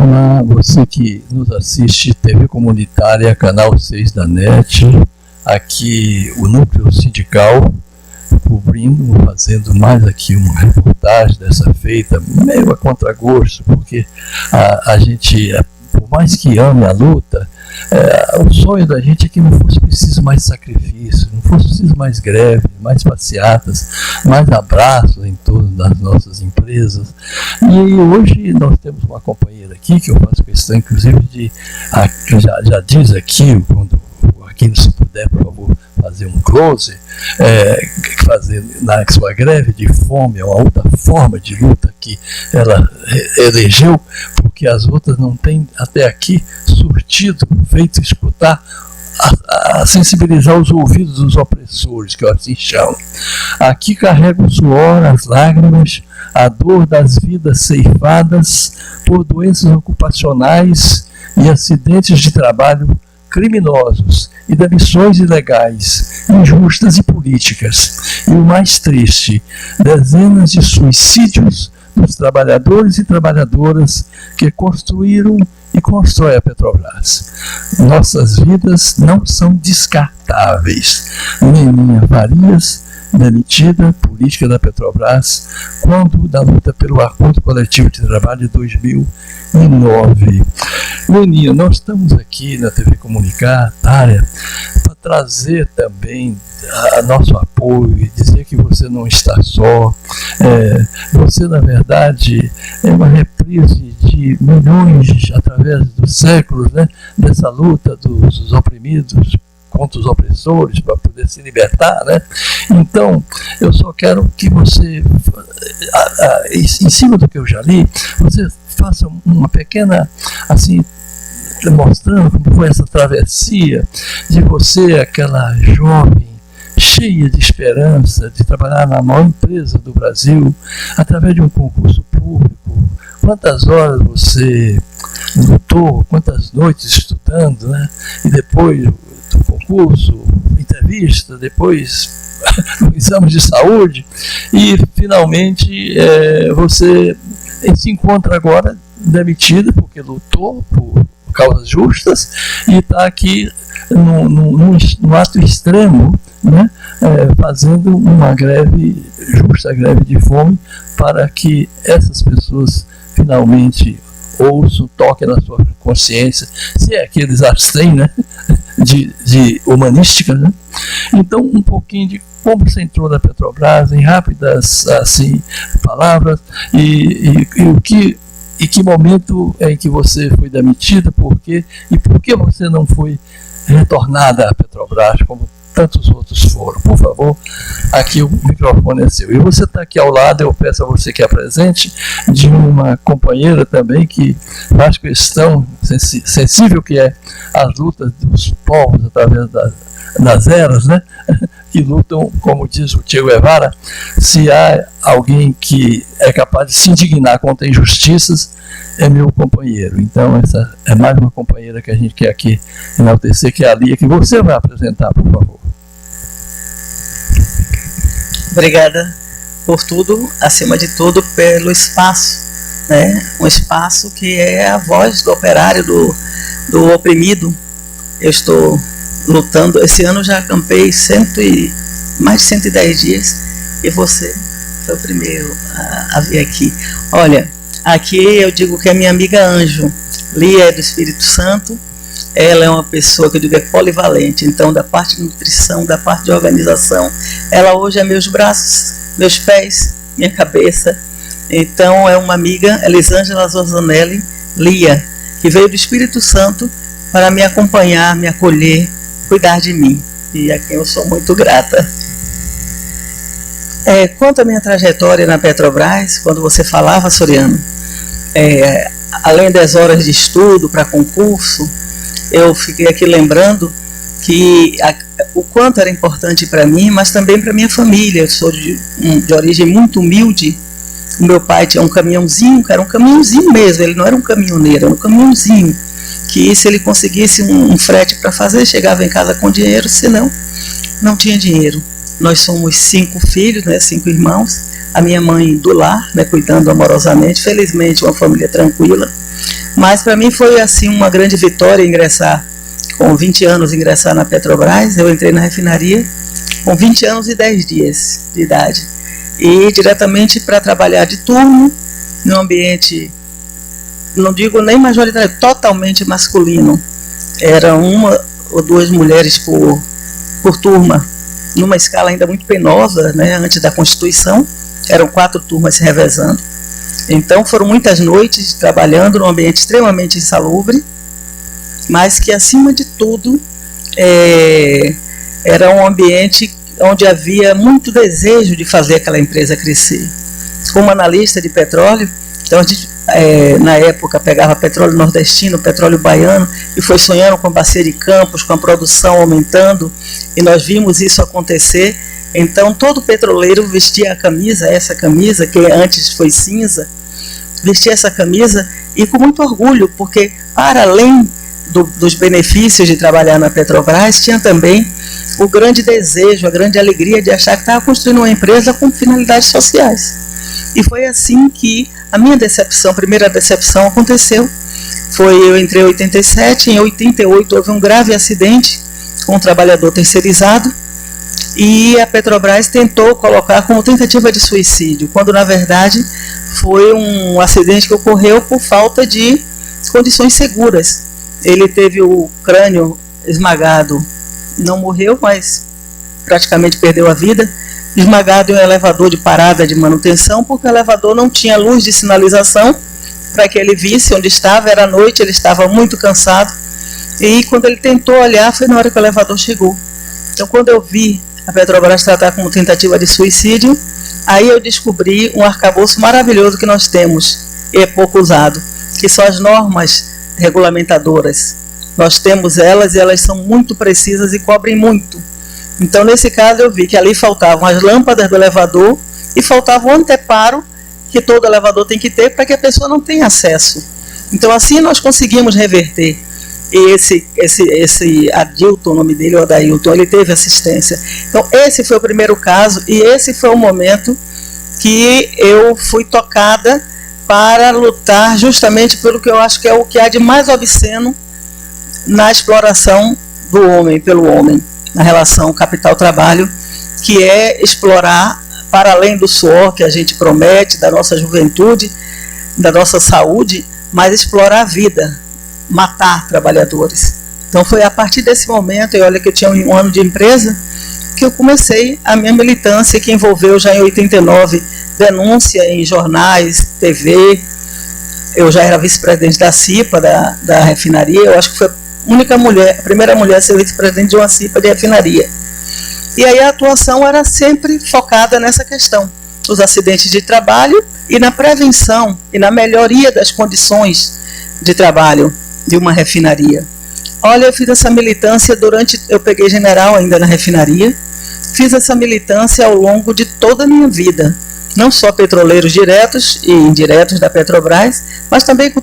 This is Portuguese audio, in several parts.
Olá, você que nos assiste TV Comunitária, Canal 6 da NET, aqui o Núcleo Sindical, cobrindo, fazendo mais aqui uma reportagem dessa feita, meio a contragosto, porque a gente, por mais que ame a luta, o sonho da gente é que não fosse preciso mais sacrifício, não fosse preciso mais greve, mais passeatas, mais abraços em torno das nossas empresas. E hoje nós temos uma companheira aqui, que eu faço questão, inclusive, de já diz aqui, quando aqui se puder, por favor, fazer um close, fazer na sua greve de fome, é uma outra forma de luta que ela elegeu, porque as outras não têm até aqui surtido, feito escutar, a sensibilizar os ouvidos dos opressores, que eu assim chamo. Aqui carrega o suor, as lágrimas, a dor das vidas ceifadas por doenças ocupacionais e acidentes de trabalho criminosos e demissões ilegais, injustas e políticas. E o mais triste, dezenas de suicídios dos trabalhadores e trabalhadoras que construíram e constroem a Petrobras. Nossas vidas não são descartáveis. Neninha Farias, demitida, política da Petrobras, quando da luta pelo Acordo Coletivo de Trabalho de 2009. Neninha, nós estamos aqui na TV Comunitária para trazer também nosso apoio e dizer que você não está só. Você, na verdade, é uma reprise de milhões, através dos séculos, né, dessa luta dos oprimidos contra os opressores, para poder se libertar, né? Então, eu só quero que você, em cima do que eu já li, você faça uma pequena, assim, mostrando como foi essa travessia de você, aquela jovem cheia de esperança, de trabalhar na maior empresa do Brasil, através de um concurso público. Quantas horas você lutou, quantas noites estudando, né? E depois do concurso, entrevista, depois o exame de saúde, e finalmente você se encontra agora demitida porque lutou por causas justas e está aqui num ato extremo, né, fazendo uma greve justa, greve de fome, para que essas pessoas finalmente ouçam, toquem na sua consciência, se é que eles abstêm, né, de humanística, né? Então, um pouquinho de como você entrou na Petrobras, em rápidas assim, palavras, e que momento em que você foi demitida, por quê, e por que você não foi retornada à Petrobras, como tantos outros foram. Por favor, aqui o microfone é seu. E você está aqui ao lado, eu peço a você que apresente, de uma companheira também que faz questão sensível, que é as lutas dos povos através das eras, né? Que lutam, como diz o Che Guevara, se há alguém que é capaz de se indignar contra injustiças, é meu companheiro. Então, essa é mais uma companheira que a gente quer aqui enaltecer, que é a Lia, que você vai apresentar, por favor. Obrigada por tudo, acima de tudo, pelo espaço, né? Um espaço que é a voz do operário, do oprimido. Eu estou lutando, esse ano já acampei mais de 110 dias, e você foi o primeiro a vir aqui. Olha, aqui eu digo que é minha amiga Anjo. Lia é do Espírito Santo. Ela é uma pessoa que eu digo é polivalente. Então, da parte de nutrição, da parte de organização, ela hoje é meus braços, meus pés, minha cabeça. Então, é uma amiga, Elisângela Zorzanelli Lia, que veio do Espírito Santo para me acompanhar, me acolher, cuidar de mim, e a quem eu sou muito grata. Quanto à minha trajetória na Petrobras, quando você falava, Soriano, além das horas de estudo para concurso, eu fiquei aqui lembrando que o quanto era importante para mim, mas também para minha família. Eu sou de origem muito humilde. O meu pai tinha um caminhãozinho, que era um caminhãozinho mesmo, ele não era um caminhoneiro, era um caminhãozinho, que se ele conseguisse um frete para fazer, chegava em casa com dinheiro, senão não tinha dinheiro. Nós somos 5 filhos, né, 5 irmãos, a minha mãe do lar, né, cuidando amorosamente, felizmente uma família tranquila, Mas para mim foi assim uma grande vitória ingressar, com 20 anos, ingressar na Petrobras. Eu entrei na refinaria com 20 anos e 10 dias de idade. E diretamente para trabalhar de turno, num ambiente, não digo nem majoritário, totalmente masculino. Era uma ou duas mulheres por turma, numa escala ainda muito penosa, né, antes da Constituição. Eram 4 turmas se revezando. Então foram muitas noites trabalhando num ambiente extremamente insalubre, mas que acima de tudo era um ambiente onde havia muito desejo de fazer aquela empresa crescer. Como analista de petróleo, então a gente na época pegava petróleo nordestino, petróleo baiano, e foi sonhando com a bacia de Campos, com a produção aumentando, e nós vimos isso acontecer. Então todo petroleiro vestia a camisa, essa camisa que antes foi cinza, vestia essa camisa e com muito orgulho, porque para além dos benefícios de trabalhar na Petrobras, tinha também o grande desejo, a grande alegria de achar que estava construindo uma empresa com finalidades sociais. E foi assim que a minha decepção, a primeira decepção aconteceu. Eu entrei em 87, em 88 houve um grave acidente com um trabalhador terceirizado, e a Petrobras tentou colocar como tentativa de suicídio, quando na verdade foi um acidente que ocorreu por falta de condições seguras. Ele teve o crânio esmagado, não morreu, mas praticamente perdeu a vida, esmagado em um elevador de parada de manutenção, porque o elevador não tinha luz de sinalização para que ele visse onde estava. Era noite, ele estava muito cansado, e quando ele tentou olhar foi na hora que o elevador chegou. Então quando eu vi a Petrobras tratar como tentativa de suicídio, aí eu descobri um arcabouço maravilhoso que nós temos, e é pouco usado, que são as normas regulamentadoras. Nós temos elas, e elas são muito precisas e cobrem muito. Então nesse caso eu vi que ali faltavam as lâmpadas do elevador e faltava o anteparo que todo elevador tem que ter para que a pessoa não tenha acesso. Então assim nós conseguimos reverter. E esse Adilton, o nome dele, o Adailton, ele teve assistência. Então esse foi o primeiro caso, e esse foi o momento que eu fui tocada para lutar justamente pelo que eu acho que é o que há de mais obsceno na exploração do homem pelo homem, na relação capital-trabalho, que é explorar para além do suor que a gente promete, da nossa juventude, da nossa saúde, mas explorar a vida, matar trabalhadores. Então foi a partir desse momento, e olha que eu tinha um ano de empresa, que eu comecei a minha militância, que envolveu já em 89 denúncia em jornais, TV. Eu já era vice-presidente da CIPA, da refinaria. Eu acho que foi a única mulher, a primeira mulher a ser vice-presidente de uma CIPA de refinaria. E aí a atuação era sempre focada nessa questão, os acidentes de trabalho e na prevenção e na melhoria das condições de trabalho de uma refinaria. Olha, eu fiz essa militância eu peguei general ainda na refinaria, fiz essa militância ao longo de toda a minha vida, não só petroleiros diretos e indiretos da Petrobras, mas também com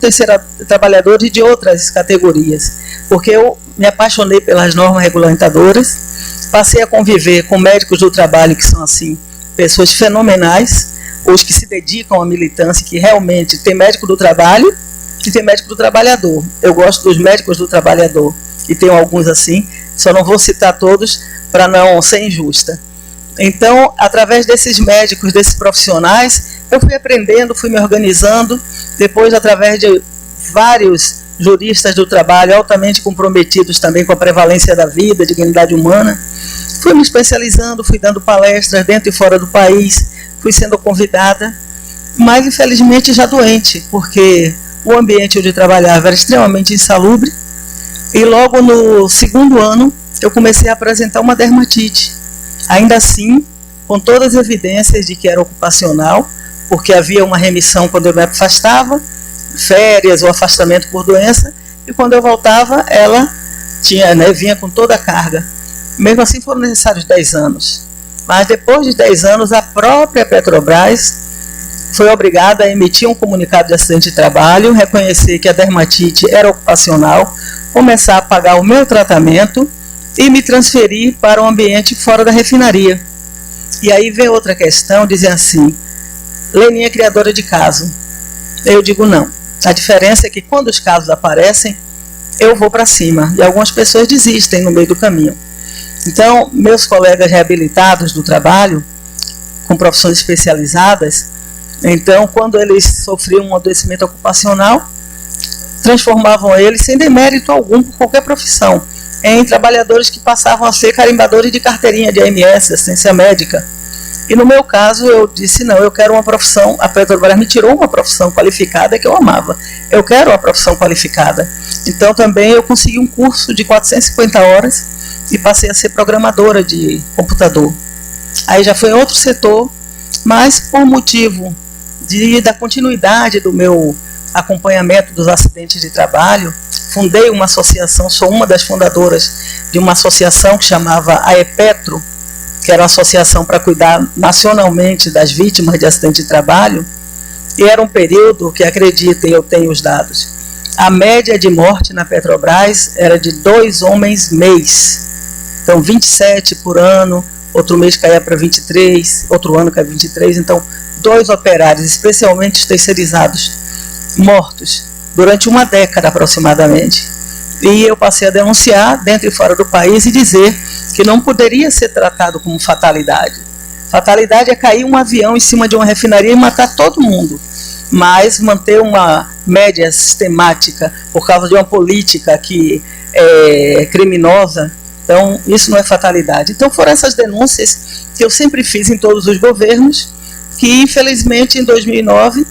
trabalhadores de outras categorias, porque eu me apaixonei pelas normas regulamentadoras, passei a conviver com médicos do trabalho que são assim, pessoas fenomenais, os que se dedicam à militância, que realmente tem médico do trabalho e tem médico do trabalhador. Eu gosto dos médicos do trabalhador, e tenho alguns assim, só não vou citar todos para não ser injusta. Então, através desses médicos, desses profissionais, eu fui aprendendo, fui me organizando, depois através de vários juristas do trabalho altamente comprometidos também com a prevalência da vida, dignidade humana, fui me especializando, fui dando palestras dentro e fora do país, fui sendo convidada, mas infelizmente já doente, porque o ambiente onde eu trabalhava era extremamente insalubre, e logo no segundo ano eu comecei a apresentar uma dermatite. Ainda assim, com todas as evidências de que era ocupacional, porque havia uma remissão quando eu me afastava, férias ou afastamento por doença, e quando eu voltava, ela vinha com toda a carga. Mesmo assim, foram necessários 10 anos. Mas depois de 10 anos, a própria Petrobras foi obrigada a emitir um comunicado de acidente de trabalho, reconhecer que a dermatite era ocupacional, começar a pagar o meu tratamento e me transferir para um ambiente fora da refinaria. E aí vem outra questão, dizem assim, Leninha é criadora de caso. Eu digo não, A diferença é que quando os casos aparecem, eu vou para cima, e algumas pessoas desistem no meio do caminho. Então, meus colegas reabilitados do trabalho, com profissões especializadas, então, quando eles sofriam um adoecimento ocupacional, transformavam eles, sem demérito algum por qualquer profissão, em trabalhadores que passavam a ser carimbadores de carteirinha de AMS, assistência médica. E no meu caso, eu disse, não, eu quero uma profissão, a Petrobras me tirou uma profissão qualificada que eu amava. Eu quero uma profissão qualificada. Então, também eu consegui um curso de 450 horas e passei a ser programadora de computador. Aí já foi em outro setor, mas por motivo da continuidade do meu acompanhamento dos acidentes de trabalho, fundei uma associação, sou uma das fundadoras de uma associação que chamava AEPetro, que era uma associação para cuidar nacionalmente das vítimas de acidente de trabalho, e era um período que, acreditem, eu tenho os dados, a média de morte na Petrobras era de 2 homens mês, então 27 por ano, outro mês caía para 23, outro ano caía 23, então 2 operários, especialmente os terceirizados, mortos durante uma década aproximadamente. E eu passei a denunciar dentro e fora do país e dizer que não poderia ser tratado como fatalidade. Fatalidade é cair um avião em cima de uma refinaria e matar todo mundo. Mas manter uma média sistemática por causa de uma política que é criminosa, então isso não é fatalidade. Então foram essas denúncias que eu sempre fiz em todos os governos, que infelizmente em 2009,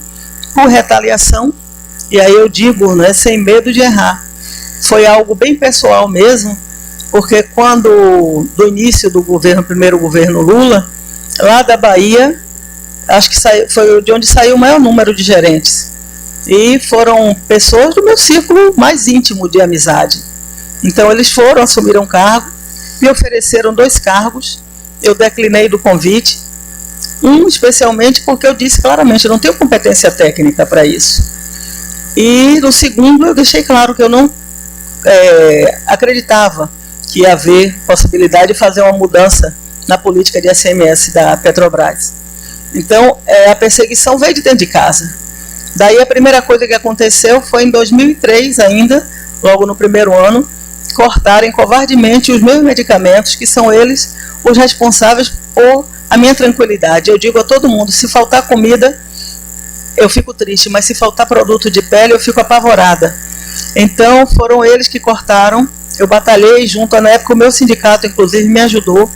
por retaliação, e aí eu digo, né, sem medo de errar, foi algo bem pessoal mesmo, porque quando, do início do governo, primeiro governo Lula, lá da Bahia, acho que foi de onde saiu o maior número de gerentes, e foram pessoas do meu círculo mais íntimo de amizade. Então eles foram, assumiram cargo, me ofereceram 2 cargos, eu declinei do convite, um especialmente porque eu disse claramente, eu não tenho competência técnica para isso. E no segundo eu deixei claro que eu não acreditava que ia haver possibilidade de fazer uma mudança na política de ICMS da Petrobras. Então, a perseguição veio de dentro de casa. Daí a primeira coisa que aconteceu foi em 2003 ainda, logo no primeiro ano, cortarem covardemente os meus medicamentos, que são eles os responsáveis por a minha tranquilidade. Eu digo a todo mundo, se faltar comida, eu fico triste, mas se faltar produto de pele, eu fico apavorada. Então, foram eles que cortaram. Eu batalhei junto, na época o meu sindicato, inclusive, me ajudou,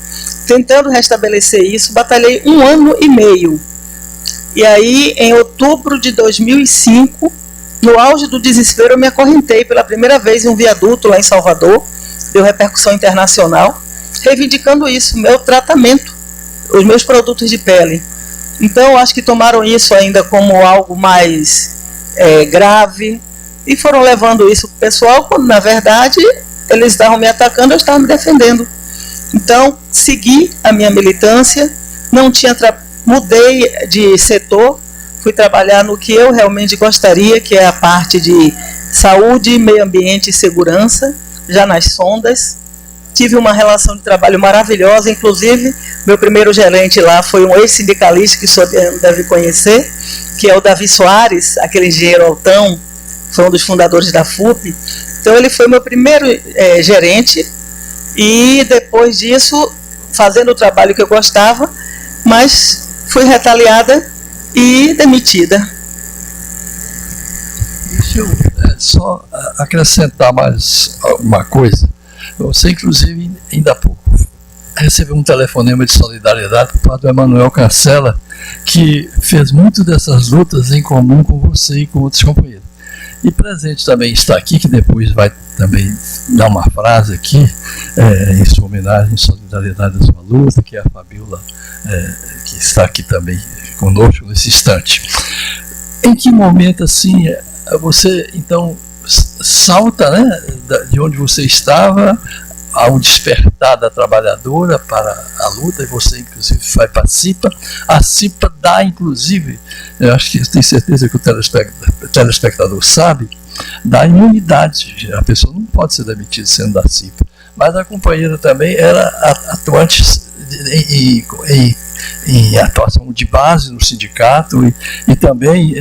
tentando restabelecer isso. Batalhei 1 ano e meio. E aí, em outubro de 2005, no auge do desespero, eu me acorrentei pela primeira vez em um viaduto lá em Salvador, deu repercussão internacional, reivindicando isso, meu tratamento, os meus produtos de pele. Então, acho que tomaram isso ainda como algo mais grave e foram levando isso para o pessoal, quando, na verdade, eles estavam me atacando, eu estava me defendendo. Então, segui a minha militância, mudei de setor, fui trabalhar no que eu realmente gostaria, que é a parte de saúde, meio ambiente e segurança, já nas sondas. Tive uma relação de trabalho maravilhosa, inclusive meu primeiro gerente lá foi um ex-sindicalista que o senhor deve conhecer, que é o Davi Soares, aquele engenheiro altão, foi um dos fundadores da FUP. Então ele foi meu primeiro gerente e depois disso, fazendo o trabalho que eu gostava, mas fui retaliada e demitida. Deixa eu só acrescentar mais uma coisa. Você, inclusive, ainda há pouco recebeu um telefonema de solidariedade por parte do Emanuel Cancela, que fez muito dessas lutas em comum com você e com outros companheiros. E presente também está aqui, que depois vai também dar uma frase aqui, em sua homenagem, em solidariedade à sua luta, que é a Fabiola, que está aqui também conosco nesse instante. Em que momento, assim, você, então, salta, né, de onde você estava a um despertar da trabalhadora para a luta, e você inclusive participa. A CIPA dá, inclusive, eu acho que eu tenho certeza que o telespectador sabe, dá imunidade. A pessoa não pode ser demitida sendo da CIPA, mas a companheira também era atuante em atuação de base no sindicato e também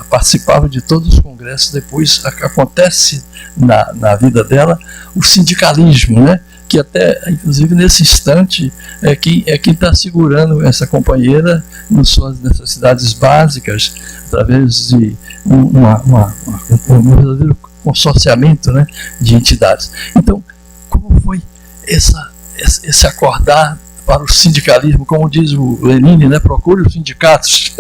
participava de todos os congressos. Depois acontece na vida dela o sindicalismo, né? Que até, inclusive, nesse instante, é quem está segurando essa companheira nas suas necessidades básicas, através de um verdadeiro consorciamento, né, de entidades. Então, como foi esse acordar para o sindicalismo? Como diz o Lenine, né, procure os sindicatos.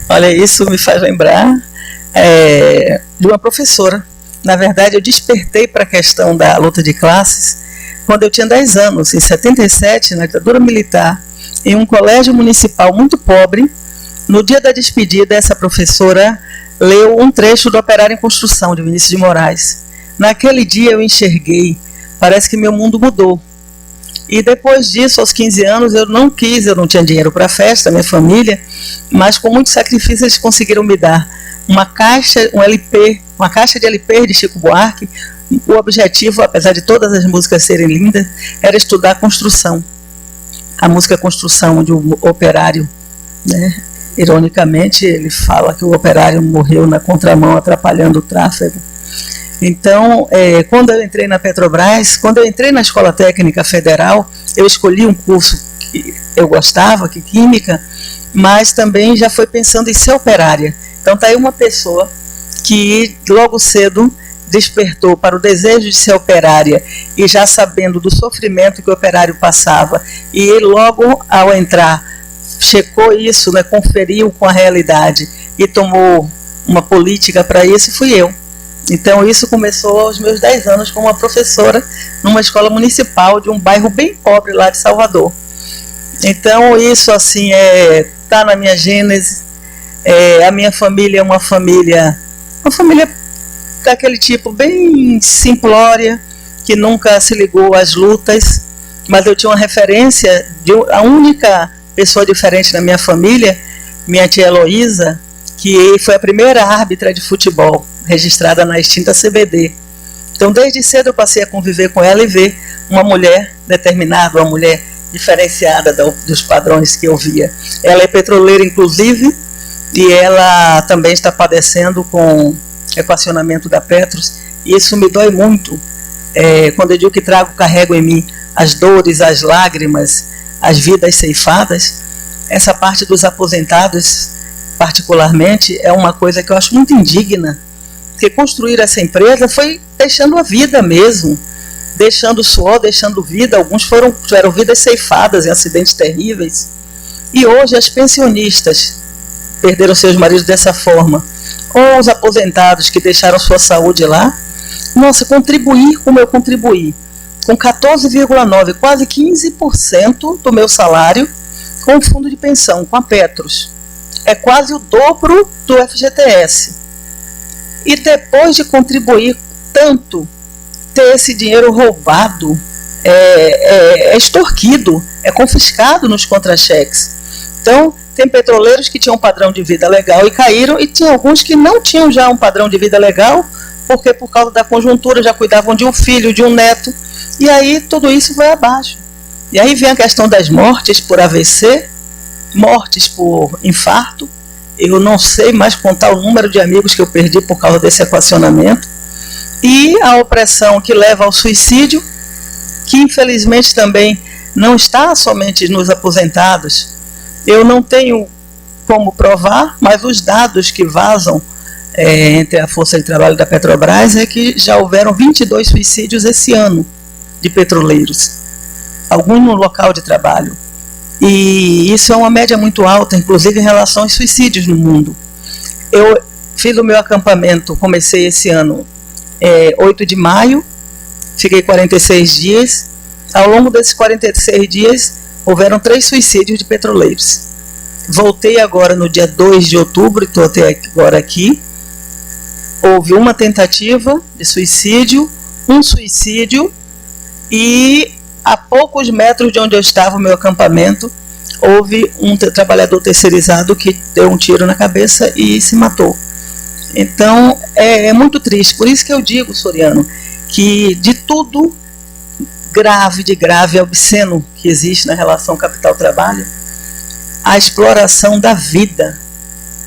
Olha, isso me faz lembrar de uma professora. Na verdade, eu despertei para a questão da luta de classes quando eu tinha 10 anos, em 77, na ditadura militar, em um colégio municipal muito pobre. No dia da despedida, essa professora leu um trecho do Operário em Construção, de Vinícius de Moraes. Naquele dia eu enxerguei, parece que meu mundo mudou. E depois disso, aos 15 anos, eu não tinha dinheiro para a festa, minha família, mas com muito sacrifício eles conseguiram me dar uma caixa de LP de Chico Buarque. O objetivo, apesar de todas as músicas serem lindas, era estudar construção. A música Construção, de um operário, né? Ironicamente, ele fala que o operário morreu na contramão, atrapalhando o tráfego. Então, quando eu entrei na Petrobras, quando eu entrei na Escola Técnica Federal, eu escolhi um curso que eu gostava, que Química, mas também já foi pensando em ser operária. Então está aí uma pessoa que logo cedo despertou para o desejo de ser operária, e já sabendo do sofrimento que o operário passava, e logo ao entrar checou isso, né, conferiu com a realidade e tomou uma política para isso, fui eu. Então isso começou aos meus 10 anos como uma professora numa escola municipal de um bairro bem pobre lá de Salvador. Então isso assim está na minha gênese. A minha família é uma família daquele tipo bem simplória, que nunca se ligou às lutas, mas eu tinha uma referência a única pessoa diferente na minha família, minha tia Heloísa, que foi a primeira árbitra de futebol registrada na extinta CBD. Então desde cedo eu passei a conviver com ela e ver uma mulher determinada, uma mulher diferenciada dos padrões que eu via. Ela é petroleira, inclusive, e ela também está padecendo com equacionamento da Petros, e isso me dói muito, quando eu digo que carrego em mim as dores, as lágrimas, as vidas ceifadas. Essa parte dos aposentados, particularmente, é uma coisa que eu acho muito indigna, porque construir essa empresa foi deixando a vida mesmo, deixando suor, deixando vida. Alguns tiveram vidas ceifadas em acidentes terríveis, e hoje as pensionistas perderam seus maridos dessa forma, ou os aposentados que deixaram sua saúde lá. Nossa, contribuir como eu contribuí, com 14,9%, quase 15% do meu salário, com o fundo de pensão, com a Petros. É quase o dobro do FGTS. E depois de contribuir tanto, ter esse dinheiro roubado, extorquido, é confiscado nos contra-cheques. Então, tem petroleiros que tinham um padrão de vida legal e caíram, e tinha alguns que não tinham já um padrão de vida legal, porque por causa da conjuntura já cuidavam de um filho, de um neto, e aí tudo isso vai abaixo. E aí vem a questão das mortes por AVC, mortes por infarto. Eu não sei mais contar o número de amigos que eu perdi por causa desse equacionamento, e a opressão que leva ao suicídio, que infelizmente também não está somente nos aposentados. Eu não tenho como provar, mas os dados que vazam entre a Força de Trabalho da Petrobras é que já houveram 22 suicídios esse ano de petroleiros, alguns no local de trabalho. E isso é uma média muito alta, inclusive em relação aos suicídios no mundo. Eu fiz o meu acampamento, comecei esse ano 8 de maio, fiquei 46 dias. Ao longo desses 46 dias, houveram 3 suicídios de petroleiros. Voltei agora no dia 2 de outubro, estou até agora aqui. Houve uma tentativa de suicídio, um suicídio, e a poucos metros de onde eu estava, o meu acampamento, houve um trabalhador terceirizado que deu um tiro na cabeça e se matou. Então, é muito triste. Por isso que eu digo, Soriano, que de tudo, de grave, obsceno que existe na relação capital-trabalho, a exploração da vida,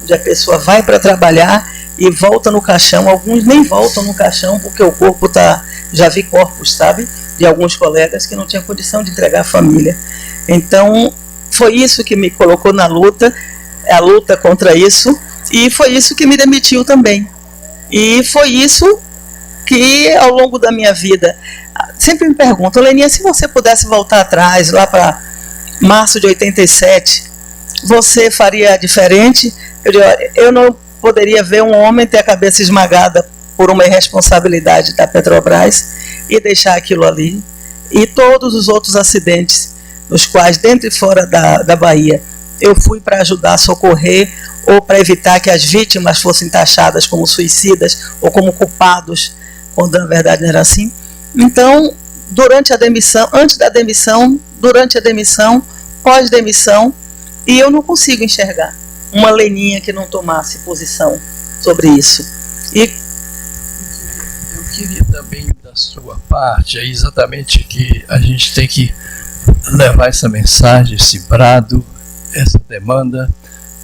onde a pessoa vai para trabalhar e volta no caixão. Alguns nem voltam no caixão porque o corpo está... Já vi corpos, sabe, de alguns colegas que não tinham condição de entregar a família. Então, foi isso que me colocou na luta, a luta contra isso, e foi isso que me demitiu também. E foi isso que, ao longo da minha vida, sempre me perguntam, Leninha, se você pudesse voltar atrás, lá para março de 87, você faria diferente? Eu digo, eu não poderia ver um homem ter a cabeça esmagada por uma irresponsabilidade da Petrobras e deixar aquilo ali. E todos os outros acidentes, nos quais, dentro e fora da Bahia, eu fui para ajudar a socorrer ou para evitar que as vítimas fossem taxadas como suicidas ou como culpados, quando na verdade não era assim. Então, durante a demissão, antes da demissão, durante a demissão, pós-demissão, e eu não consigo enxergar uma Leninha que não tomasse posição sobre isso. E eu queria também, da sua parte, é exatamente que a gente tem que levar essa mensagem, esse brado, essa demanda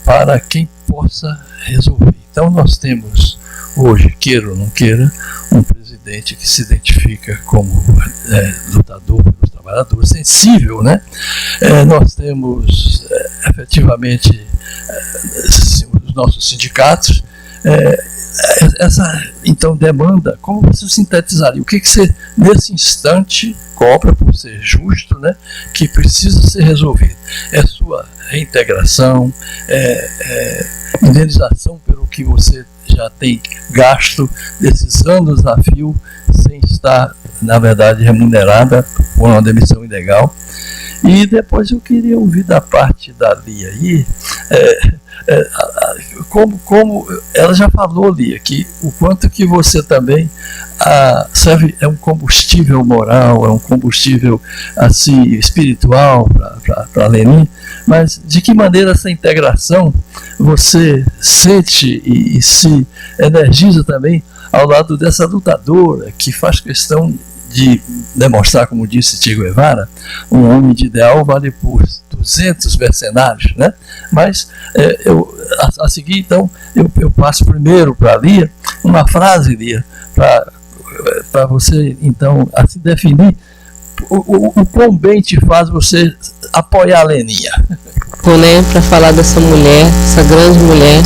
para quem possa resolver. Então nós temos hoje, queira ou não queira, um presidente que se identifica como lutador pelos trabalhadores, sensível, né? Nós temos efetivamente os nossos sindicatos. Essa então demanda, como você sintetizaria? O que você nesse instante cobra, por ser justo, né, que precisa ser resolvido? É sua reintegração, indenização pelo que você já tem gasto desses anos a fio sem estar, na verdade, remunerada por uma demissão ilegal. E depois eu queria ouvir da parte da Lia aí, como ela já falou, Lia, que o quanto que você também serve, é um combustível moral, é um combustível assim, espiritual para a Lenin, mas de que maneira essa integração você sente e se energiza também ao lado dessa lutadora que faz questão de demonstrar, como disse Che Guevara, um homem de ideal vale por 200 mercenários, né? Mas a seguir, então, eu passo primeiro para a Lia, uma frase, Lia, para você, então, a se definir o quão bem te faz você apoiar a Leninha. Né, para falar dessa mulher, essa grande mulher,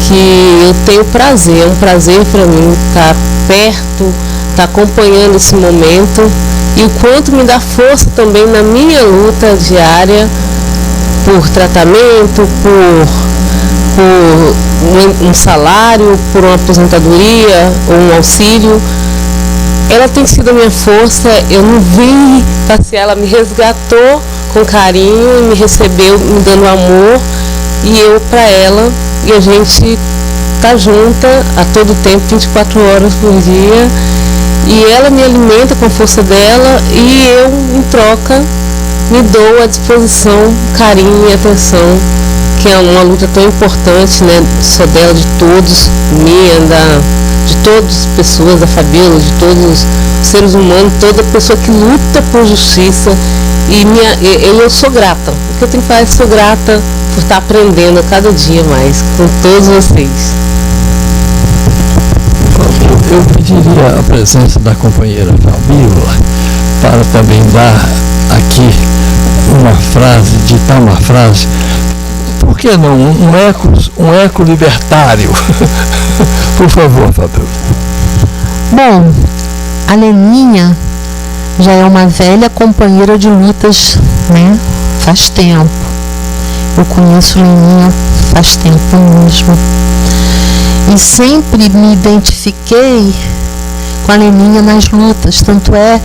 que eu tenho prazer, é um prazer para mim estar perto, estar acompanhando esse momento, e o quanto me dá força também na minha luta diária por tratamento, por um salário, por uma aposentadoria ou um auxílio. Ela tem sido a minha força, eu não vim passear, ela me resgatou com carinho, me recebeu, me dando amor, e eu para ela, e a gente tá junta a todo tempo, 24 horas por dia, e ela me alimenta com a força dela, e eu, em troca, me dou à disposição, carinho e atenção, que é uma luta tão importante, né, só dela, de todos, minha, de todas as pessoas, da Fabíola, de todos os seres humanos, toda pessoa que luta por justiça. E eu sou grata. O que eu tenho que fazer, sou grata por estar aprendendo a cada dia mais com todos vocês. Eu pediria a presença da companheira Fabíola para também dar aqui uma frase, ditar uma frase. Por que não? Um eco libertário. Por favor, Fabíola. Bom, a Leninha já é uma velha companheira de lutas, né? Faz tempo. Eu conheço Leninha faz tempo mesmo. E sempre me identifiquei com a Leninha nas lutas. Tanto é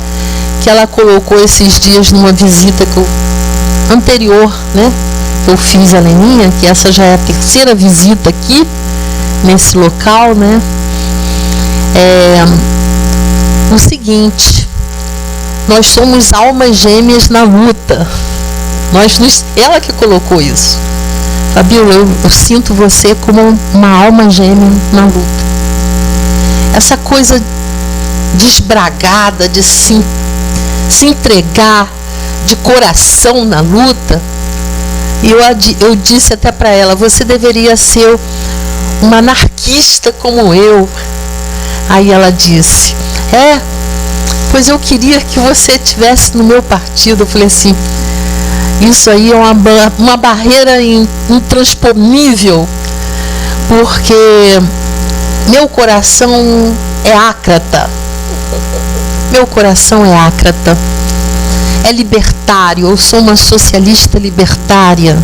que ela colocou esses dias numa visita anterior, né? Eu fiz a Leninha, que essa já é a terceira visita aqui nesse local, né? O seguinte, nós somos almas gêmeas na luta. Ela que colocou isso. Fabíola, eu sinto você como uma alma gêmea na luta. Essa coisa desbragada de se entregar de coração na luta. E eu disse até para ela, você deveria ser uma anarquista como eu. Aí ela disse, pois eu queria que você estivesse no meu partido. Eu falei assim, isso aí é uma barreira intransponível, porque meu coração é ácrata. Meu coração é ácrata. É libertário, eu sou uma socialista libertária.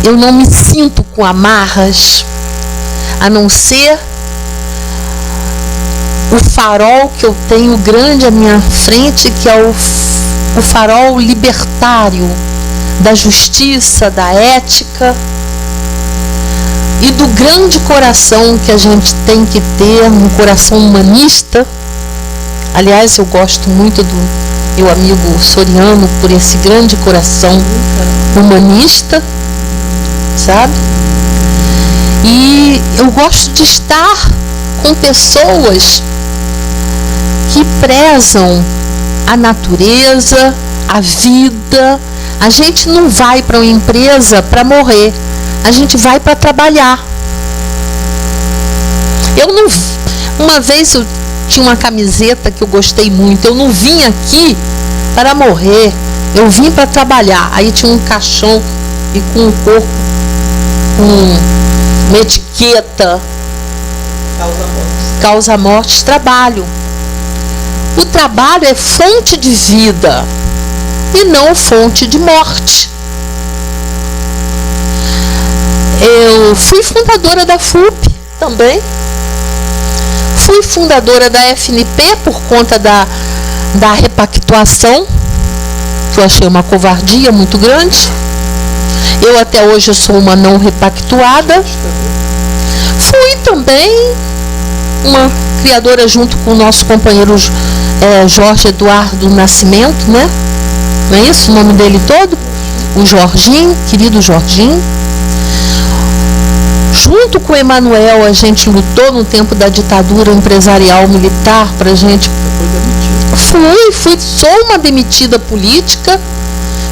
Eu não me sinto com amarras, a não ser o farol que eu tenho grande à minha frente, que é o farol libertário da justiça, da ética e do grande coração que a gente tem que ter, um coração humanista. Aliás, eu gosto muito do meu amigo Soriano por esse grande coração humanista, sabe? E eu gosto de estar com pessoas que prezam a natureza, a vida. A gente não vai para uma empresa para morrer, a gente vai para trabalhar. Uma vez eu tinha uma camiseta que eu gostei muito, eu não vim aqui para morrer, eu vim para trabalhar. Aí tinha um caixão e com um corpo, com uma etiqueta, causa mortes, trabalho. O trabalho é fonte de vida e não fonte de morte. Eu fui fundadora da FUP também. Fui fundadora da FNP por conta da repactuação, que eu achei uma covardia muito grande. Eu até hoje sou uma não repactuada. Fui também uma criadora junto com o nosso companheiro Jorge Eduardo Nascimento, né? Não é isso o nome dele todo? O Jorginho, querido Jorginho. Junto com o Emanuel, a gente lutou no tempo da ditadura empresarial militar pra gente. Sou uma demitida política,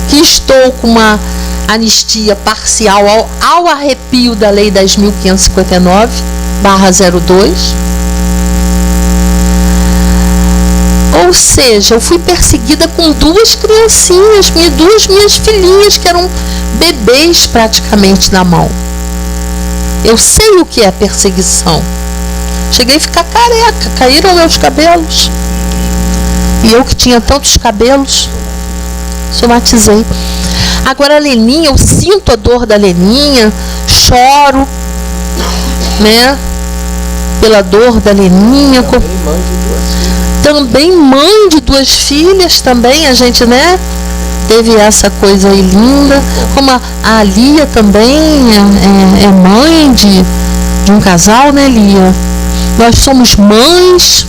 que estou com uma anistia parcial ao arrepio da Lei 10.559/02. Ou seja, eu fui perseguida com duas criancinhas, minhas filhinhas, que eram bebês praticamente na mão. Eu sei o que é perseguição. Cheguei a ficar careca, caíram meus cabelos. E eu que tinha tantos cabelos, somatizei. Agora a Leninha, eu sinto a dor da Leninha, choro, né? Pela dor da Leninha. Também mãe de duas filhas, também a gente, né? Teve essa coisa aí linda. Como a Lia também é mãe de um casal, né, Lia? Nós somos mães.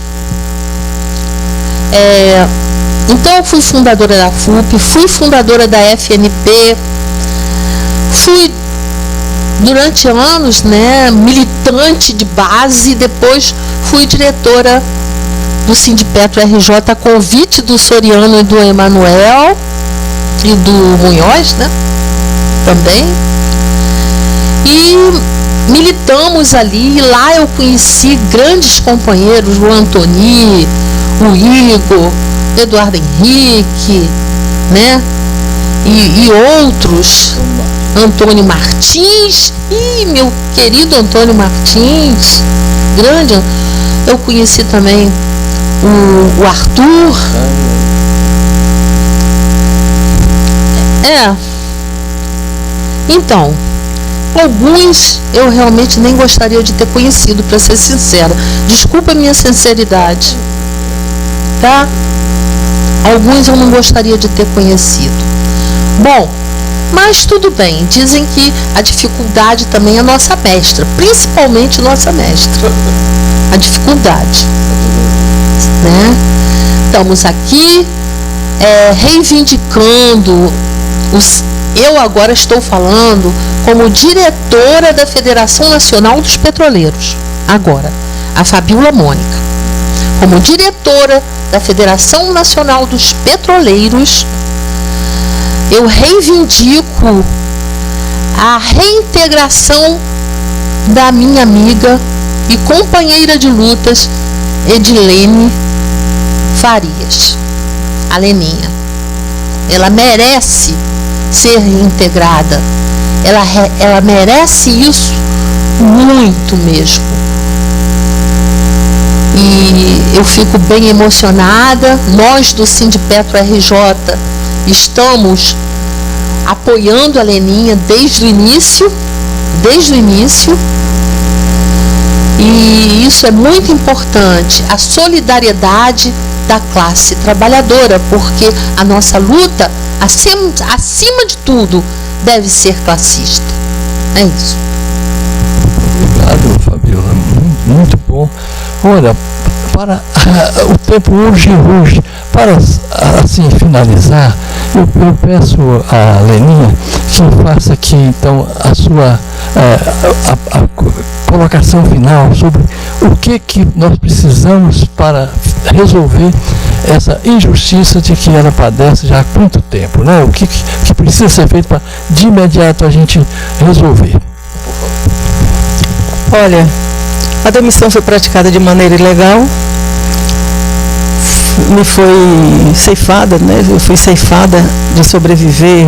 Então eu fui fundadora da FUP, fui fundadora da FNP, fui durante anos, né, militante de base, depois fui diretora do Sindipetro RJ a convite do Soriano e do Emanuel e do Munhoz, né, também. E militamos ali, e lá eu conheci grandes companheiros, o Antoni, o Igor, Eduardo Henrique, né, e outros, Antônio Martins, meu querido Antônio Martins, grande. Eu conheci também o Arthur. Então, alguns eu realmente nem gostaria de ter conhecido, para ser sincera. Desculpa a minha sinceridade, tá? Alguns eu não gostaria de ter conhecido. Bom, mas tudo bem. Dizem que a dificuldade também é nossa mestra, principalmente nossa mestra. A dificuldade, né? Estamos aqui reivindicando eu agora estou falando como diretora da Federação Nacional dos Petroleiros, agora, a Fabiola Mônica. como diretora da Federação Nacional dos Petroleiros, eu reivindico a reintegração da minha amiga e companheira de lutas, Edilene Farias, a Leninha. Ela merece ser reintegrada. Ela merece isso muito mesmo. E eu fico bem emocionada. Nós do Sindipetro RJ estamos apoiando a Leninha desde o início. E isso é muito importante, a solidariedade da classe trabalhadora, porque a nossa luta, acima de tudo, deve ser classista. É isso. Obrigado, Fabiola. Muito bom. Olha, o tempo urge. Para assim finalizar, eu peço a Leninha que faça aqui então a sua a colocação final sobre o que nós precisamos para resolver essa injustiça de que ela padece já há muito tempo, né? O que precisa ser feito para de imediato a gente resolver. Olha, a demissão foi praticada de maneira ilegal, me foi ceifada, né? Eu fui ceifada de sobreviver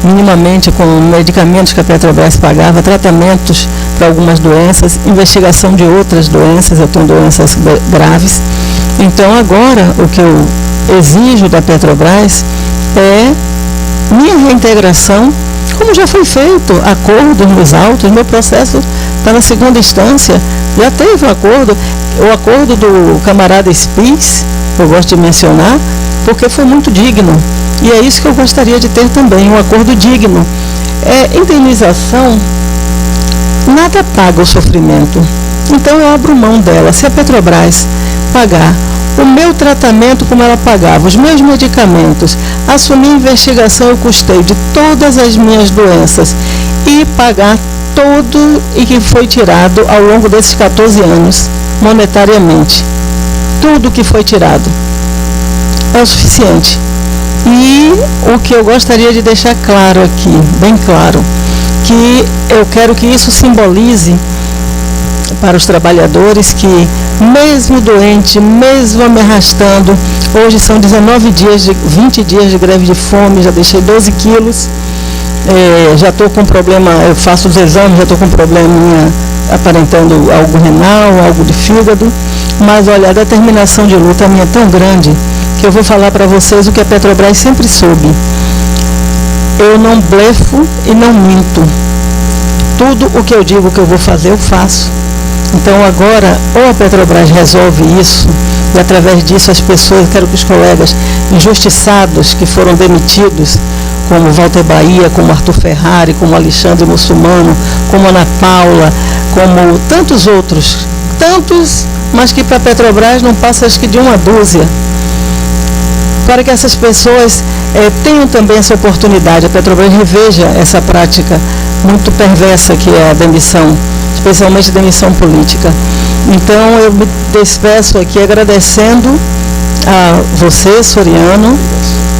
minimamente com medicamentos que a Petrobras pagava, tratamentos para algumas doenças, investigação de outras doenças, eu tenho doenças graves. Então agora o que eu exijo da Petrobras é minha reintegração, como já foi feito, acordos nos autos, meu processo está na segunda instância, já teve um acordo, o acordo do camarada Spies, eu gosto de mencionar, porque foi muito digno. E é isso que eu gostaria de ter também, um acordo digno. Indenização, nada paga o sofrimento. Então eu abro mão dela. Se a Petrobras pagar o meu tratamento como ela pagava, os meus medicamentos, assumir a investigação e custeio de todas as minhas doenças e pagar todo e que foi tirado ao longo desses 14 anos, monetariamente. Tudo que foi tirado é o suficiente. E o que eu gostaria de deixar claro aqui, bem claro, que eu quero que isso simbolize para os trabalhadores que, mesmo doente, mesmo me arrastando, hoje são 20 dias de greve de fome, já deixei 12 quilos, já estou com problema, eu faço os exames, já estou com probleminha aparentando algo renal, algo de fígado, mas olha, a determinação de luta minha é tão grande que eu vou falar para vocês o que a Petrobras sempre soube. Eu não blefo e não minto. Tudo o que eu digo que eu vou fazer, eu faço. Então agora, ou a Petrobras resolve isso, e através disso as pessoas, quero que os colegas injustiçados que foram demitidos, como Walter Bahia, como Arthur Ferrari, como Alexandre Muçulmano, como Ana Paula, como tantos outros, mas que para a Petrobras não passa acho que de uma dúzia, para que essas pessoas tenham também essa oportunidade, a Petrobras reveja essa prática muito perversa que é a demissão, especialmente demissão política. Então eu me despeço aqui agradecendo a você, Soriano,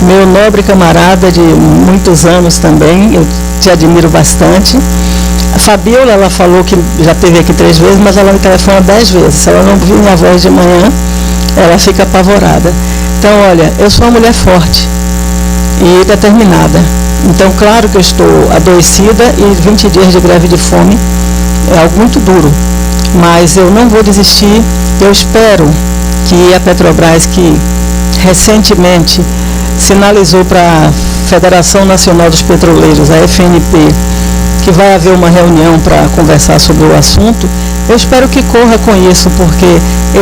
meu nobre camarada de muitos anos também, eu te admiro bastante. A Fabiola, ela falou que já esteve aqui 3 vezes, mas ela me telefona 10 vezes. Se ela não ouvir minha voz de manhã, ela fica apavorada. Então, olha, eu sou uma mulher forte e determinada. Então, claro que eu estou adoecida e 20 dias de greve de fome é algo muito duro. Mas eu não vou desistir. Eu espero que a Petrobras, que recentemente sinalizou para a Federação Nacional dos Petroleiros, a FNP, que vai haver uma reunião para conversar sobre o assunto, eu espero que corra com isso, porque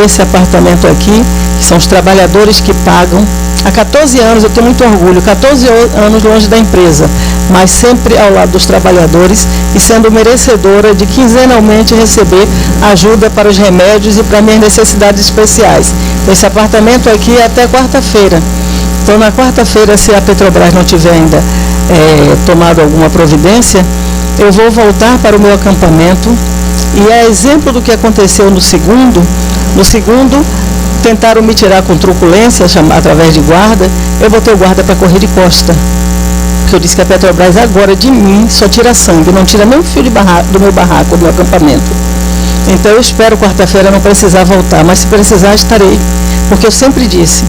esse apartamento aqui, que são os trabalhadores que pagam, há 14 anos, eu tenho muito orgulho, 14 anos longe da empresa, mas sempre ao lado dos trabalhadores e sendo merecedora de quinzenalmente receber ajuda para os remédios e para minhas necessidades especiais. Esse apartamento aqui é até quarta-feira. Então, na quarta-feira, se a Petrobras não tiver ainda tomado alguma providência, eu vou voltar para o meu acampamento e, a exemplo do que aconteceu no segundo, tentaram me tirar com truculência, através de guarda, eu botei o guarda para correr de costa. Porque eu disse que a Petrobras agora de mim só tira sangue, não tira nem o fio do meu barraco, do meu acampamento. Então eu espero quarta-feira não precisar voltar, mas se precisar estarei. Porque eu sempre disse,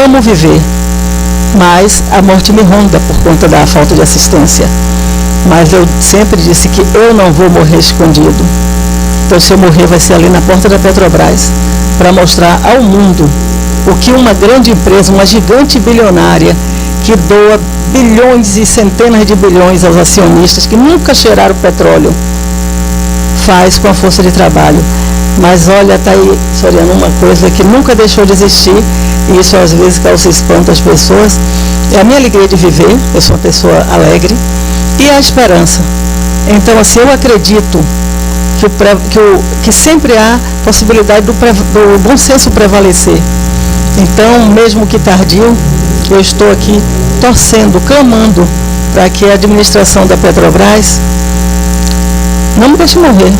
amo viver, mas a morte me ronda por conta da falta de assistência. Mas eu sempre disse que eu não vou morrer escondido. Então se eu morrer vai ser ali na porta da Petrobras, para mostrar ao mundo o que uma grande empresa, uma gigante bilionária, que doa bilhões e centenas de bilhões aos acionistas que nunca cheiraram petróleo, faz com a força de trabalho. Mas olha, está aí, Soriano, uma coisa que nunca deixou de existir, e isso às vezes causa espanto às pessoas, é a minha alegria de viver, eu sou uma pessoa alegre, e a esperança. Então, assim, eu acredito que sempre há possibilidade do bom senso prevalecer. Então, mesmo que tardio, eu estou aqui torcendo, clamando para que a administração da Petrobras não me deixe morrer,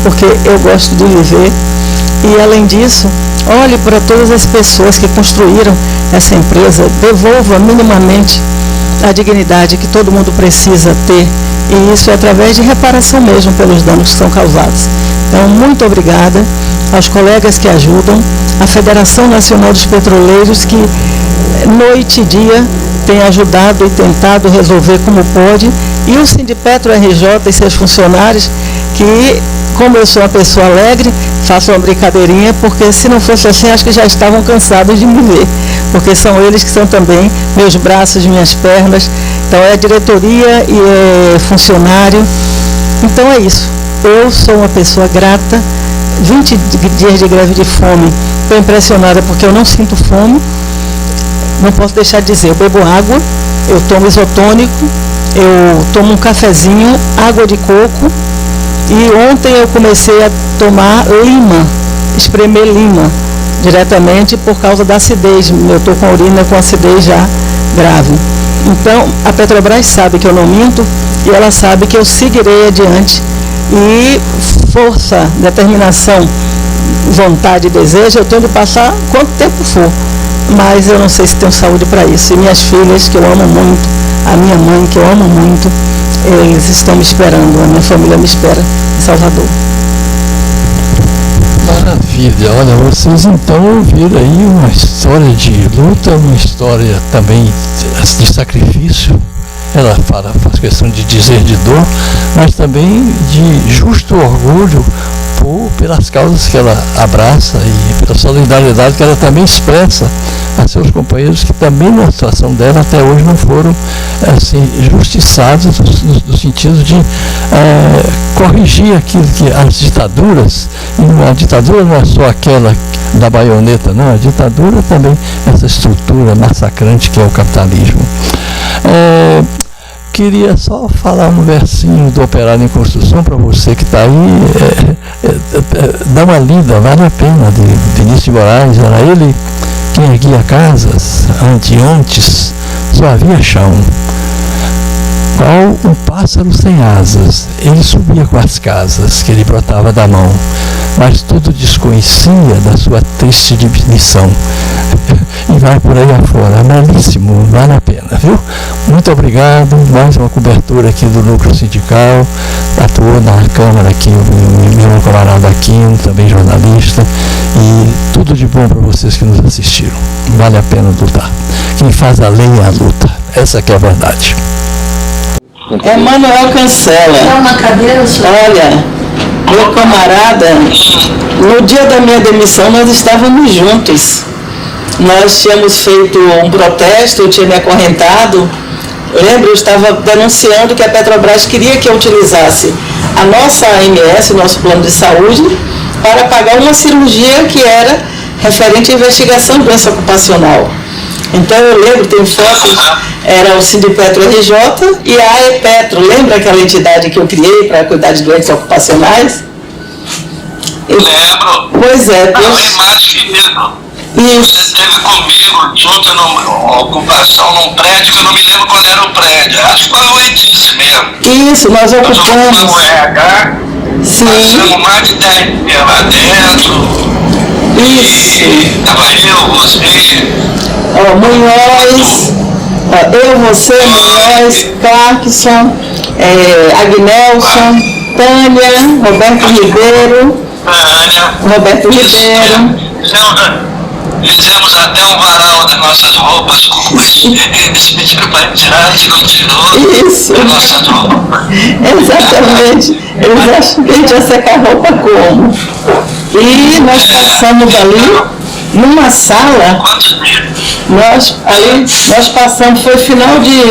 porque eu gosto de viver. E, além disso, olhe para todas as pessoas que construíram essa empresa, devolva minimamente a dignidade que todo mundo precisa ter, e isso é através de reparação mesmo pelos danos que são causados. Então, muito obrigada aos colegas que ajudam, à Federação Nacional dos Petroleiros, que noite e dia tem ajudado e tentado resolver como pode, e o Sindipetro RJ e seus funcionários, que, como eu sou uma pessoa alegre, faço uma brincadeirinha, porque se não fosse assim, acho que já estavam cansados de me ver, porque são eles que são também meus braços, minhas pernas. Então é diretoria e é funcionário. Então é isso. Eu sou uma pessoa grata. 20 dias de greve de fome, estou impressionada porque eu não sinto fome. Não posso deixar de dizer, eu bebo água, eu tomo isotônico, eu tomo um cafezinho, água de coco, e ontem eu comecei a tomar lima, espremer lima, diretamente por causa da acidez. Eu estou com a urina com acidez já grave. Então, a Petrobras sabe que eu não minto, e ela sabe que eu seguirei adiante, e força, determinação, vontade e desejo, eu tenho de passar quanto tempo for, mas eu não sei se tenho saúde para isso. E minhas filhas, que eu amo muito, a minha mãe, que eu amo muito, eles estão me esperando, a minha família me espera em Salvador. Maravilha, olha, vocês então ouviram aí uma história de luta, uma história também de sacrifício. Ela faz questão de dizer de dor, mas também de justo orgulho pelas causas que ela abraça e pela solidariedade que ela também expressa a seus companheiros que também na situação dela até hoje não foram assim, justiçados no sentido de corrigir aquilo que as ditaduras, e a ditadura não é só aquela da baioneta, não, a ditadura também essa estrutura massacrante que é o capitalismo. Queria só falar um versinho do Operário em Construção para você que está aí, dá uma lida, vale a pena, de Vinícius de Moraes. Era ele quem erguia casas, antes só havia chão. Qual um pássaro sem asas, ele subia com as casas que ele brotava da mão, mas tudo desconhecia da sua triste missão. E vai por aí afora, belíssimo, vale a pena, viu? Muito obrigado, mais uma cobertura aqui do Núcleo Sindical, atuou na Câmara aqui, o meu camarada Aquino, também jornalista, e tudo de bom para vocês que nos assistiram. Vale a pena lutar. Quem faz a lei é a luta, essa que é a verdade. Emanuel Cancela. Olha, meu camarada, no dia da minha demissão nós estávamos juntos. Nós tínhamos feito um protesto, eu tinha me acorrentado. Lembro, eu estava denunciando que a Petrobras queria que eu utilizasse a nossa AMS, o nosso plano de saúde, para pagar uma cirurgia que era referente à investigação de doença ocupacional. Então eu lembro, tem fotos, era o Sindipetro RJ e a AEPetro. Lembra aquela entidade que eu criei para cuidar de doenças ocupacionais? Lembro. Pois é. Além mais que isso. Você esteve comigo junto numa ocupação num prédio que eu não me lembro qual era o prédio. Acho que foi o Edice mesmo. Isso, nós ocupamos. Nós ocupamos o RH. Sim. Passamos mais de 10 dias lá dentro. Isso. Tava eu, você. Munhoz, eu, você, Munhoz, Clarkson, Agnelson, Tânia, Roberto Ribeiro. Fizemos até um varal das nossas roupas com eles pediram para tirar, a gente não tirou. Isso. Das nossas roupas. Exatamente. Eles acham que a gente ia secar a roupa como? E nós passamos ali numa sala. Quantos dias? Nós passamos, foi final de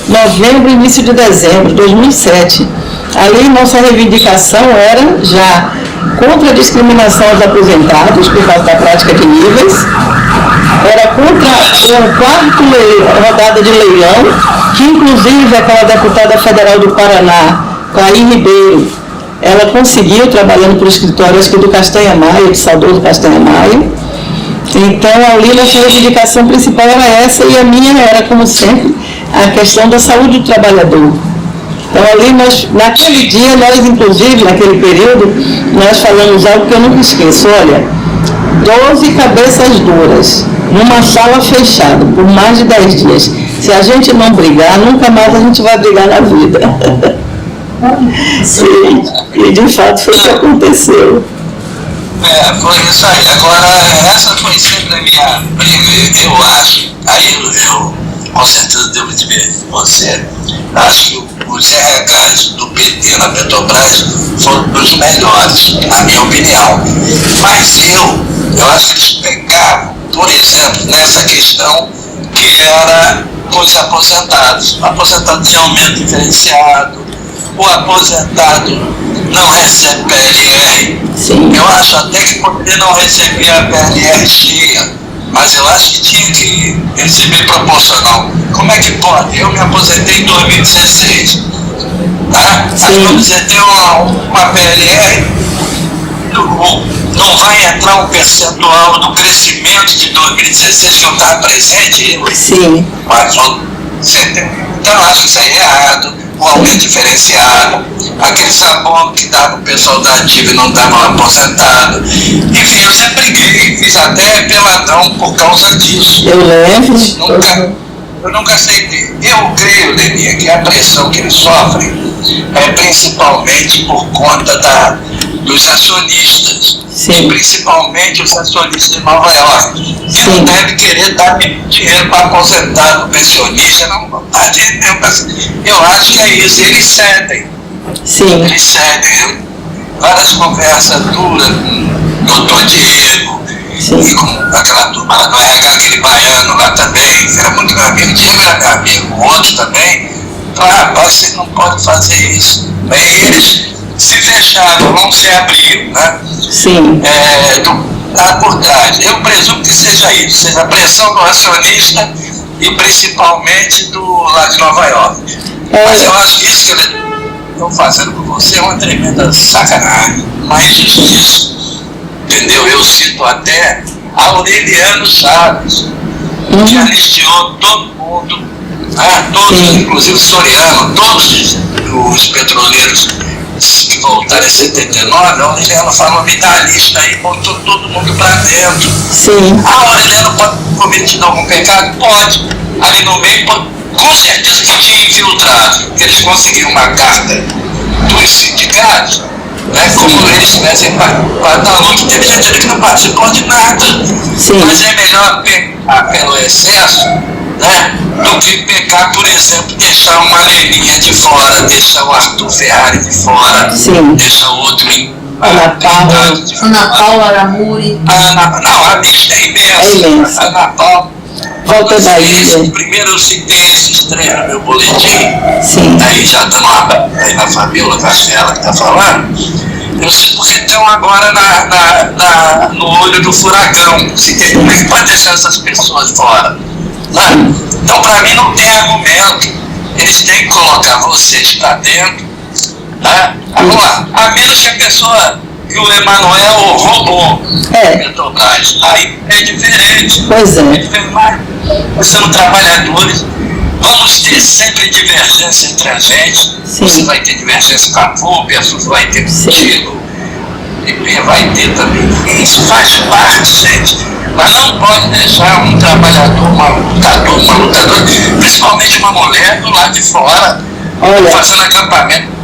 novembro, início de dezembro de 2007. Ali nossa reivindicação era já contra a discriminação aos aposentados por causa da prática de níveis, era contra a quarta rodada de leilão, que inclusive aquela deputada federal do Paraná, Clay Ribeiro, ela conseguiu, trabalhando por escritórios aqui do Castanha Maia, do saudoso Castanha Maia. Então ali nossa reivindicação principal era essa, e a minha era, como sempre, a questão da saúde do trabalhador. Então ali naquele dia, nós inclusive, naquele período, nós falamos algo que eu nunca esqueço. Olha, 12 cabeças duras, numa sala fechada, por mais de 10 dias. Se a gente não brigar, nunca mais a gente vai brigar na vida. Sim, e de fato foi o que aconteceu. Foi isso aí. Agora, essa foi sempre a minha briga, eu acho. Aí eu com certeza devo dizer você, acho que os RHs do PT na Petrobras foram os melhores, na minha opinião. Mas eu acho que eles pecaram, por exemplo, nessa questão que era com os aposentados. O aposentado tem aumento diferenciado, o aposentado não recebe PLR. Sim. Eu acho até que poder não receber a PLR cheia, mas eu acho que tinha que receber proporcional. Como é que pode? Eu me aposentei em 2016, tá? Aí quando você tem uma PLR, não vai entrar um percentual do crescimento de 2016 que eu estava presente? Sim. Mas então eu acho que isso aí é errado. O aumento diferenciado, aquele sabor que dava o pessoal da ativa e não dava aposentado. Enfim, eu sempre briguei, fiz até peladão por causa disso. Eu lembro. Eu nunca aceitei. Eu creio, Leninha, que a pressão que eles sofrem é principalmente por conta dos acionistas. Sim. E principalmente os acionistas de Nova York. Que não deve querer dar dinheiro para aposentado, pensionista, não dá dinheiro mesmo. Eu acho que é isso, eles cedem. Sim. Eles cedem. Várias conversas duras com o doutor Diego. Sim. E com aquela turma lá do RH, aquele baiano lá também, que era muito meu amigo. Diego era meu amigo, outro também. Falaram, rapaz, você não pode fazer isso. Aí eles se fecharam, não se abriram, né? Sim. Por trás. Eu presumo que seja isso, seja a pressão do acionista e principalmente do lá de Nova York. Mas eu acho que isso que eles estão fazendo com você é uma tremenda sacanagem, uma injustiça. Entendeu? Eu cito até Aureliano Chaves, que anistiou todo mundo, todos, inclusive Soriano, todos os petroleiros que voltaram em 79, a Aureliano falou, me dá a lista aí, botou todo mundo pra dentro. Sim. A Aureliano pode ter cometido algum pecado? Pode. Ali no meio, com certeza que tinha infiltrado, porque eles conseguiram uma carta dos sindicatos, né, como eles tivessem para dar luta. Teve gente ali que não participou de nada. Sim. Mas é melhor pecar pelo excesso, né, do que pecar, por exemplo, deixar uma Leninha de fora, deixar o Arthur Ferrari de fora, deixar o outro Ana Paula Aramuri. Não, a lista é imensa. Ana Paula. Volta da ilha. Primeiro eu citei esses três no meu boletim. Sim. Aí já dando uma aí na Fabiola Castela que está falando. Eu sei porque estão agora no olho do furacão. Como é que pode deixar essas pessoas fora? Né? Então, para mim, não tem argumento. Eles têm que colocar vocês para dentro. Né? Agora, a menos que a pessoa, que o Emanuel roubou Petrobras, aí é diferente. Pois é. Nós somos trabalhadores. Vamos ter sempre divergência entre a gente. Você vai ter divergência com a FUP, a FUP vai ter contigo. PDP vai ter também. Isso faz parte, gente. Mas não pode deixar um trabalhador, uma lutadora, principalmente uma mulher do lado de fora, fazendo acampamento.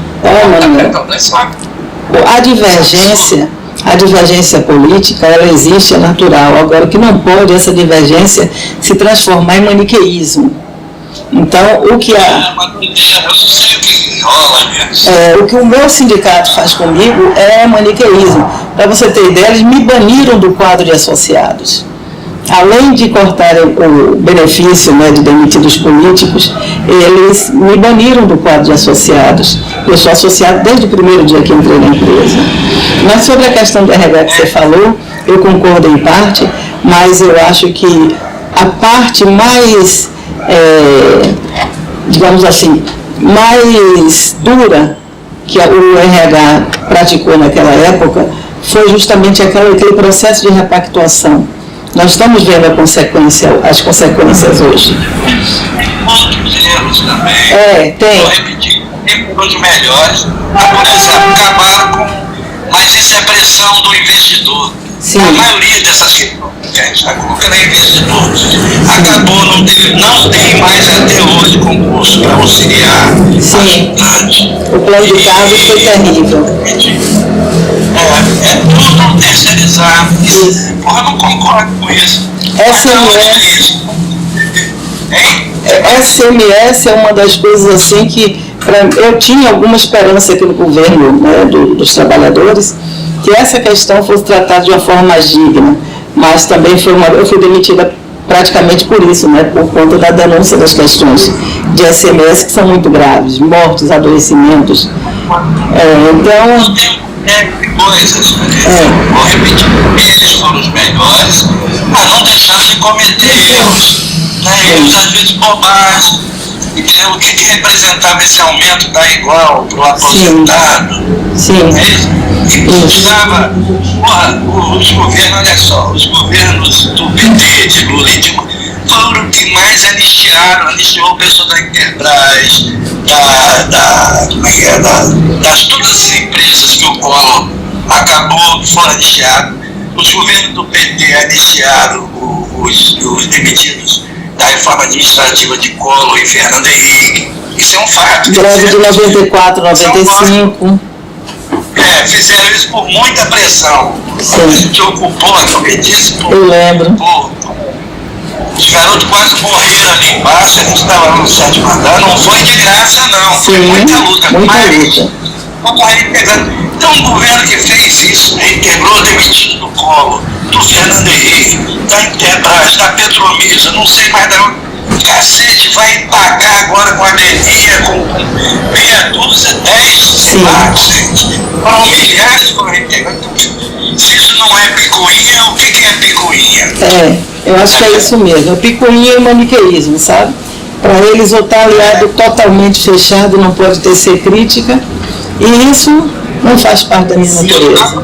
A divergência política, ela existe, é natural. Agora, o que não pode, essa divergência se transformar em maniqueísmo. Então, o que o que o meu sindicato faz comigo é maniqueísmo. Para você ter ideia, eles me baniram do quadro de associados. Além de cortarem o benefício, né, de demitidos políticos, eles me baniram do quadro de associados. Eu sou associado desde o primeiro dia que entrei na empresa. Mas sobre a questão do RH que você falou, eu concordo em parte, mas eu acho que a parte mais, digamos assim, mais dura que o RH praticou naquela época foi justamente aquele processo de repactuação. Nós estamos vendo as consequências hoje. Outros erros também. Tem. Vou repetir, tem os melhores. Por exemplo, acabaram com. Mas isso é pressão do investidor. Sim. A maioria dessas questões, a culpa é investidor. Acabou, não tem mais até hoje concurso para auxiliar. Sim. O plano de cargos foi terrível. É tudo terceirizado. Porra, eu não concordo com isso. SMS é uma das coisas assim que eu tinha alguma esperança aqui no governo, né, dos trabalhadores, que essa questão fosse tratada de uma forma mais digna, mas também eu fui demitida praticamente por isso, né, por conta da denúncia das questões de SMS que são muito graves, mortes, adoecimentos. Coisas, vou repetir, eles foram os melhores, mas não deixaram de cometer erros, né? Erros às vezes bobagem. E o que representava esse aumento da igual para o aposentado? Sim. Estava, os governos, olha só, os governos do PT, de Lula e Dilma, foram que mais anistiou o pessoal da Intelbras, das todas as empresas que o Collor acabou, foram anistiados. Os governos do PT anistiaram os demitidos da reforma administrativa de Collor e Fernando Henrique. Isso é um fato. Greve de 94, 95. Fizeram isso por muita pressão. Sim. Que ocupou, eu lembro. Os garotos quase morreram ali embaixo, a gente estava no sétimo andar, não foi de graça não, foi muita luta. Então um governo que fez isso, reintegrou demitido do Collor, do Fernando Henrique, da Intelbras, da Petromisa, não sei mais da onde, cacete, vai pagar agora com a anemia, com meia dúzia, 10 salários, gente. Foram milhares que foram reintegrados. Se isso não é picuinha, o que é picuinha? Eu acho que é isso mesmo. Picuinha e maniqueísmo, sabe? Para eles, ou tá aliado totalmente fechado, não pode tecer crítica, e isso não faz parte da minha natureza.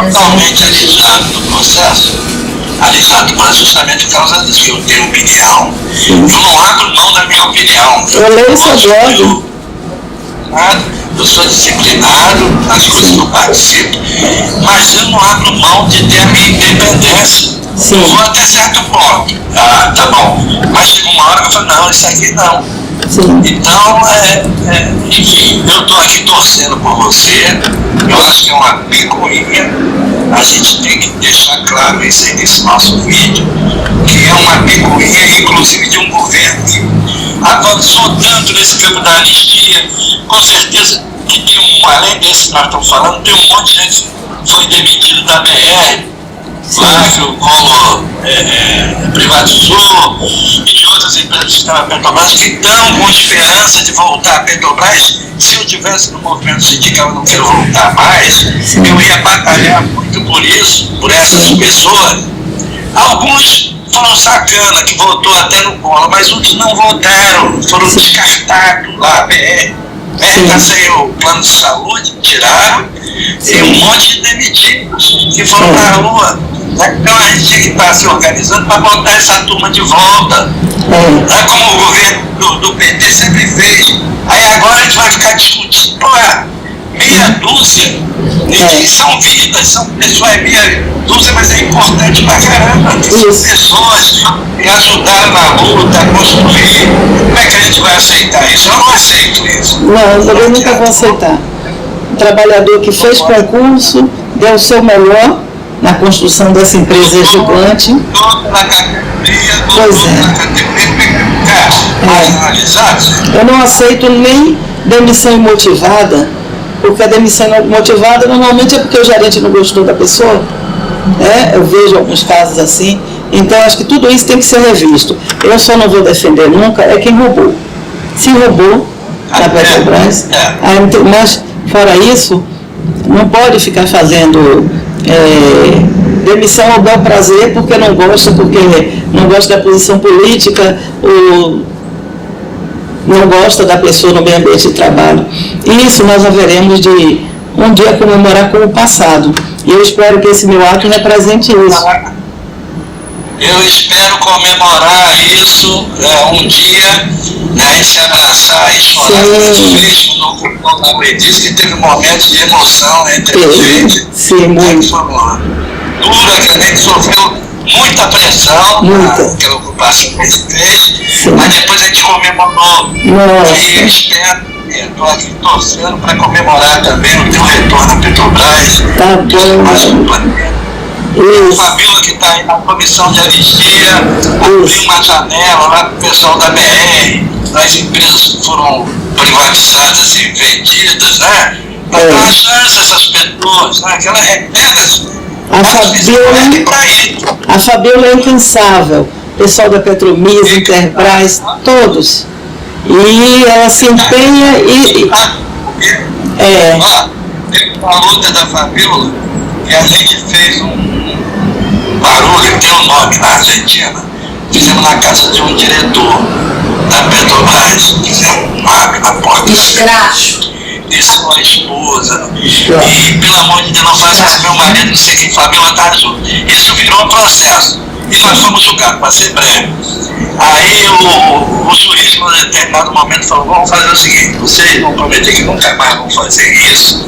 Totalmente alisado do processo. Alisado, mas justamente por causa disso que eu tenho opinião. Eu não abro mão da minha opinião. Eu leio seu blog. Eu sou disciplinado nas coisas que eu participo, mas eu não abro mão de ter a minha independência. Sim. Eu vou até certo ponto. Tá bom. Mas chega uma hora que eu falo, não, isso aqui não. Sim. Então, enfim, eu estou aqui torcendo por você. Eu acho que é uma picuinha. A gente tem que deixar claro isso aí nesse nosso vídeo, que é uma picuinha, inclusive de um governo que avançou tanto nesse campo da anistia. Com certeza que tem além desse que nós estamos falando, tem um monte de gente que foi demitido da BR, lá que o Collor privatizou, e de outras empresas que estão na Petrobras, que estão com esperança de voltar à Petrobras. Se eu tivesse no movimento sindical, eu não quero voltar mais, eu ia batalhar muito por isso, por essas pessoas. Alguns foram sacana, que votou até no Collor, mas outros não votaram, foram descartados lá, a BR. Está sem o plano de saúde, tiraram, e um monte de demitidos que foram para a rua. Então a gente tinha que estar se organizando para botar essa turma de volta. Como o governo do PT sempre fez. Aí agora a gente vai ficar discutindo. meia dúzia. E são vidas, são pessoas, é meia dúzia, mas é importante pra caramba. São pessoas que ajudaram na luta, a construir. Como é que a gente vai aceitar isso? Eu não aceito isso. Não, eu também nunca vou aceitar. Um trabalhador que fez concurso, deu o seu melhor na construção dessa empresa gigante. Pois é. Eu não aceito nem demissão imotivada, porque a demissão imotivada normalmente é porque o gerente não gostou da pessoa. Eu vejo alguns casos assim. Então acho que tudo isso tem que ser revisto. Eu só não vou defender nunca é quem roubou. Se roubou na Petrobras, mas fora isso, não pode ficar fazendo demissão ao bel prazer porque não gosta da posição política ou não gosta da pessoa no meio ambiente de trabalho. Isso nós haveremos de um dia comemorar com o passado. E eu espero que esse meu ato represente isso. Eu espero comemorar isso um dia, e se abraçar e chorar mesmo. Como ele disse que teve momentos de emoção entre a gente. Sim, muito. Dura, que a gente sofreu muita pressão naquela ocupação que ele fez, mas depois a gente comemorou. E espero, estou aqui torcendo para comemorar também o teu retorno à Petrobras. Tá bom. O Fabíola que está aí na comissão de anistia, abriu uma janela lá para o pessoal da BR, das empresas que foram privatizadas e vendidas, né? Para dar uma chance a essas pessoas, né? Que ela repega. A Fabíola é incansável, o pessoal da Petromisa, Enterprise, todos. E ela se empenha A luta da Fabíola, que a gente fez um barulho, tem um nome na Argentina, fizemos na casa de um diretor da Petrobras, fizemos um marco na porta. Escracho. De sua esposa. E pelo amor de Deus, não faça isso, meu marido, não sei quem, Fabíola tá junto. Isso virou um processo. E nós fomos julgados, para ser breve. Aí o juiz, em um determinado momento, falou: vamos fazer o seguinte, vocês vão prometer que nunca mais vão fazer isso,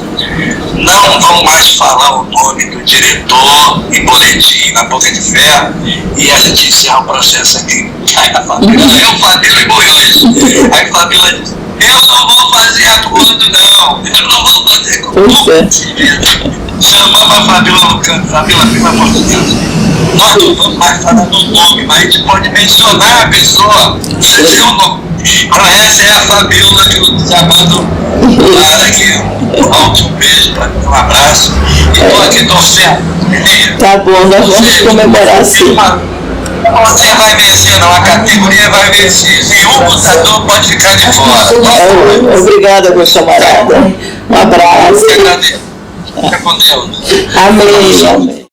não vão mais falar o nome do diretor em boletim, na boca de ferro, e a gente encerra o processo aqui. Aí a Fabíola, Fabíola e Goiás. Aí a Fabíola disse: eu não vou fazer acordo, não. Eu não vou fazer acordo. Chamamos a Fabíola no canto. Fabíola, pelo amor de Deus, nós não vamos mais falar no nome, mas a gente pode mencionar a pessoa. Seu nome. Então essa é a Fabíola que eu já mando lá aqui. Um beijo, um abraço. E estou aqui torcendo. Tá bom, nós vamos comemorar sim. Você vai vencer, não, a categoria vai vencer. Nenhum lutador pode ficar de fora. Obrigada, meu camarada. Um abraço. Fica com Deus. Amém.